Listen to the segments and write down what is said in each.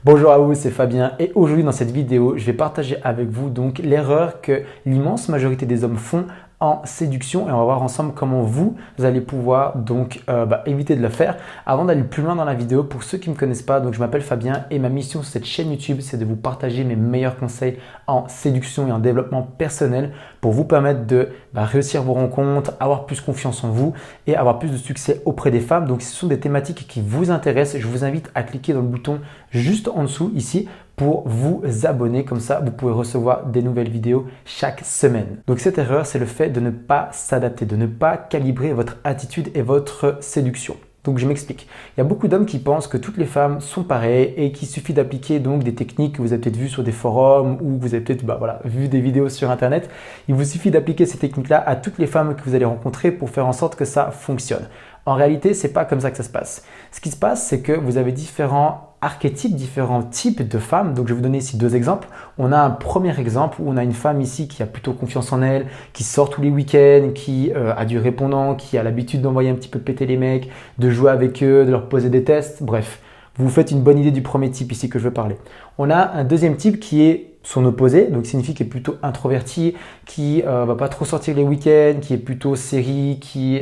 Bonjour à vous, c'est Fabien et aujourd'hui dans cette vidéo, je vais partager avec vous donc l'erreur que l'immense majorité des hommes font en séduction et on va voir ensemble comment vous allez pouvoir donc éviter de le faire. Avant d'aller plus loin dans la vidéo, pour ceux qui ne me connaissent pas, donc je m'appelle Fabien et ma mission sur cette chaîne YouTube, c'est de vous partager mes meilleurs conseils en séduction et en développement personnel pour vous permettre de réussir vos rencontres, avoir plus confiance en vous et avoir plus de succès auprès des femmes. Donc si ce sont des thématiques qui vous intéressent, je vous invite à cliquer dans le bouton juste en dessous ici pour vous abonner. Comme ça, vous pouvez recevoir des nouvelles vidéos chaque semaine. Donc cette erreur, c'est le fait de ne pas s'adapter, de ne pas calibrer votre attitude et votre séduction. Donc je m'explique. Il y a beaucoup d'hommes qui pensent que toutes les femmes sont pareilles et qu'il suffit d'appliquer donc des techniques que vous avez peut-être vues sur des forums ou que vous avez peut-être vu des vidéos sur internet. Il vous suffit d'appliquer ces techniques-là à toutes les femmes que vous allez rencontrer pour faire en sorte que ça fonctionne. En réalité, ce n'est pas comme ça que ça se passe. Ce qui se passe, c'est que vous avez différents archétypes, différents types de femmes. Donc, je vais vous donner ici deux exemples. On a un premier exemple où on a une femme ici qui a plutôt confiance en elle, qui sort tous les week-ends, qui a du répondant, qui a l'habitude d'envoyer un petit peu péter les mecs, de jouer avec eux, de leur poser des tests. Bref, vous vous faites une bonne idée du premier type ici que je veux parler. On a un deuxième type qui est son opposé, donc signifie qu'il est plutôt introverti, qui va pas trop sortir les week-ends, qui est plutôt série, qui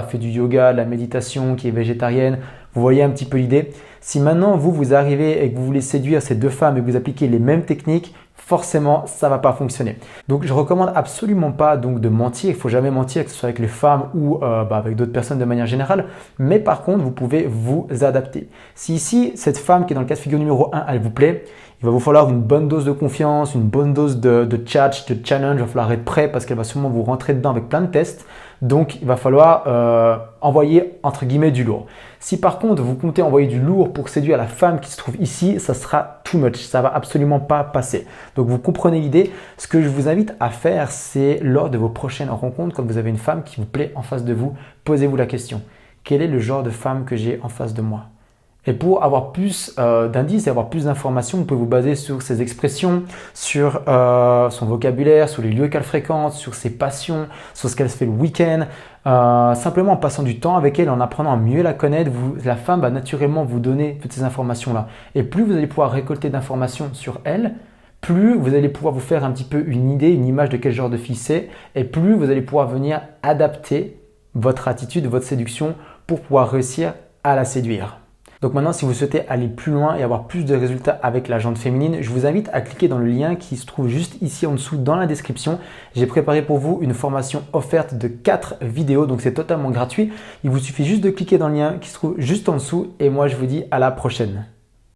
fait du yoga, de la méditation, qui est végétarienne. Vous voyez un petit peu l'idée. Si maintenant vous arrivez et que vous voulez séduire ces deux femmes et que vous appliquez les mêmes techniques, forcément, ça va pas fonctionner. Donc, je recommande absolument pas donc de mentir. Il faut jamais mentir, que ce soit avec les femmes ou avec d'autres personnes de manière générale. Mais par contre, vous pouvez vous adapter. Si ici, cette femme qui est dans le cas de figure numéro 1, elle vous plaît, il va vous falloir une bonne dose de confiance, une bonne dose de challenge. Il va falloir être prêt parce qu'elle va sûrement vous rentrer dedans avec plein de tests. Donc, il va falloir envoyer entre guillemets du lourd. Si par contre, vous comptez envoyer du lourd pour séduire la femme qui se trouve ici, ça sera too much. Ça va absolument pas passer. Donc, vous comprenez l'idée. Ce que je vous invite à faire, c'est lors de vos prochaines rencontres, quand vous avez une femme qui vous plaît en face de vous, posez-vous la question. Quel est le genre de femme que j'ai en face de moi ? Et pour avoir plus d'indices et avoir plus d'informations, vous pouvez vous baser sur ses expressions, sur son vocabulaire, sur les lieux qu'elle fréquente, sur ses passions, sur ce qu'elle se fait le week-end. Simplement en passant du temps avec elle, en apprenant à mieux la connaître, la femme va naturellement vous donner toutes ces informations-là. Et plus vous allez pouvoir récolter d'informations sur elle, plus vous allez pouvoir vous faire un petit peu une idée, une image de quel genre de fille c'est, et plus vous allez pouvoir venir adapter votre attitude, votre séduction pour pouvoir réussir à la séduire. Donc maintenant, si vous souhaitez aller plus loin et avoir plus de résultats avec la jante féminine, je vous invite à cliquer dans le lien qui se trouve juste ici en dessous dans la description. J'ai préparé pour vous une formation offerte de 4 vidéos, donc c'est totalement gratuit. Il vous suffit juste de cliquer dans le lien qui se trouve juste en dessous et moi je vous dis à la prochaine.